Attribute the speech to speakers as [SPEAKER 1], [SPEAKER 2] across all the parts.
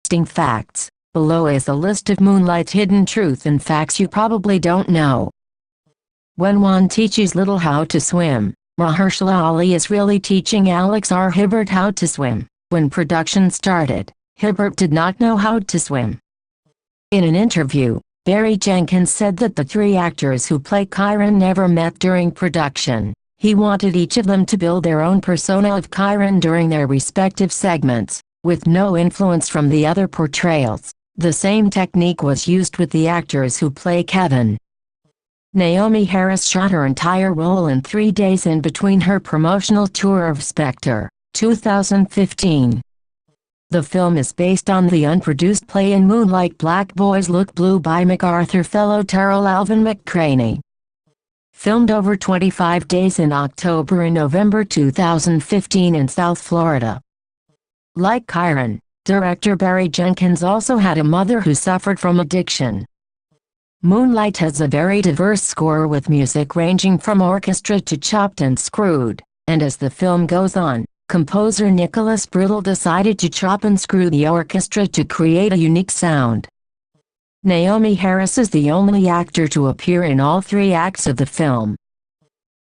[SPEAKER 1] interesting facts. Below is a list of Moonlight's hidden truth and facts you probably don't know. When one teaches little how to swim, Mahershala Ali is really teaching Alex R. Hibbert how to swim. When production started, Hibbert did not know how to swim. In an interview, Barry Jenkins said that the three actors who play Chiron never met during production. He wanted each of them to build their own persona of Chiron during their respective segments, with no influence from the other portrayals. The same technique was used with the actors who play Kevin. Naomie Harris shot her entire role in 3 days in between her promotional tour of Spectre, 2015. The film is based on the unproduced play In Moonlight Black Boys Look Blue by MacArthur Fellow Terrell Alvin McCraney. Filmed over 25 days in October and November 2015 in South Florida. Like Chiron, director Barry Jenkins also had a mother who suffered from addiction. Moonlight has a very diverse score with music ranging from orchestra to chopped and screwed, and as the film goes on, composer Nicholas Brittle decided to chop and screw the orchestra to create a unique sound. Naomie Harris is the only actor to appear in all 3 acts of the film.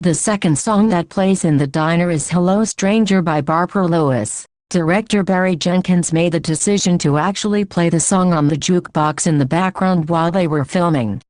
[SPEAKER 1] The second song that plays in the diner is Hello Stranger by Barbara Lewis. Director Barry Jenkins made the decision to actually play the song on the jukebox in the background while they were filming.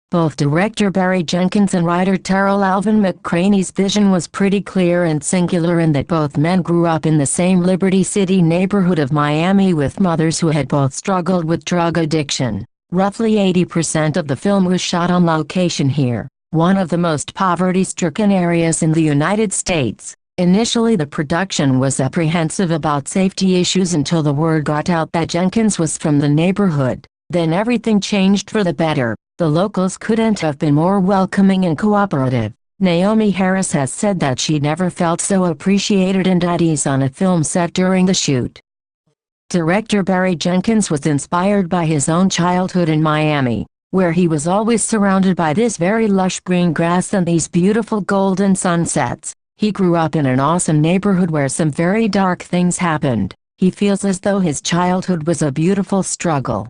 [SPEAKER 1] Both director Barry Jenkins and writer Terrell Alvin McCraney's vision was pretty clear and singular in that both men grew up in the same Liberty City neighborhood of Miami with mothers who had both struggled with drug addiction. Roughly 80% of the film was shot on location here, one of the most poverty-stricken areas in the United States. Initially the production was apprehensive about safety issues until the word got out that Jenkins was from the neighborhood. Then everything changed for the better. The locals couldn't have been more welcoming and cooperative. Naomie Harris has said that she never felt so appreciated and at ease on a film set during the shoot. Director Barry Jenkins was inspired by his own childhood in Miami, where he was always surrounded by this very lush green grass and these beautiful golden sunsets. He grew up in an awesome neighborhood where some very dark things happened. He feels as though his childhood was a beautiful struggle.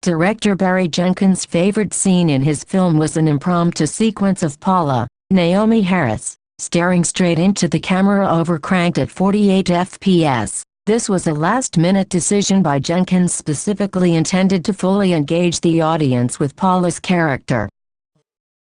[SPEAKER 1] Director Barry Jenkins' favorite scene in his film was an impromptu sequence of Paula, Naomie Harris, staring straight into the camera overcranked at 48 FPS. This was a last-minute decision by Jenkins specifically intended to fully engage the audience with Paula's character.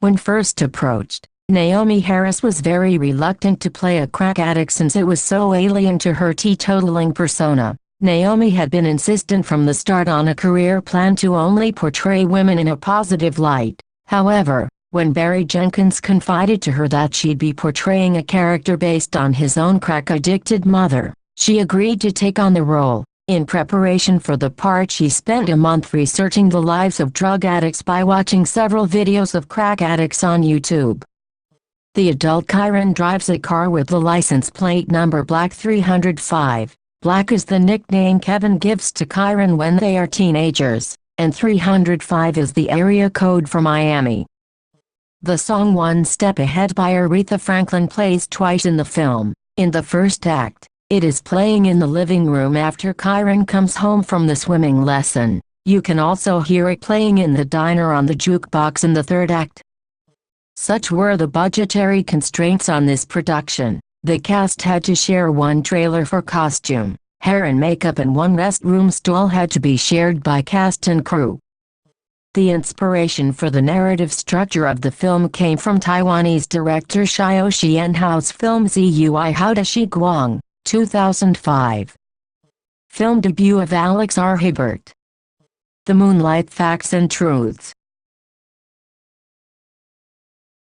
[SPEAKER 1] When first approached, Naomie Harris was very reluctant to play a crack addict since it was so alien to her teetotaling persona. Naomie had been insistent from the start on a career plan to only portray women in a positive light. However, when Barry Jenkins confided to her that she'd be portraying a character based on his own crack-addicted mother, she agreed to take on the role. In preparation for the part, she spent a month researching the lives of drug addicts by watching several videos of crack addicts on YouTube. The adult Chiron drives a car with the license plate number Black 305. Black is the nickname Kevin gives to Chiron when they are teenagers, and 305 is the area code for Miami. The song One Step Ahead by Aretha Franklin plays twice in the film. In the first act, it is playing in the living room after Chiron comes home from the swimming lesson. You can also hear it playing in the diner on the jukebox in the third act. Such were the budgetary constraints on this production. The cast had to share one trailer for costume, hair and makeup, and one restroom stall had to be shared by cast and crew. The inspiration for the narrative structure of the film came from Taiwanese director Xiaoxi Enhao's film Zui How Da Shi Guang, 2005. Film debut of Alex R. Hibbert. The Moonlight Facts and Truths.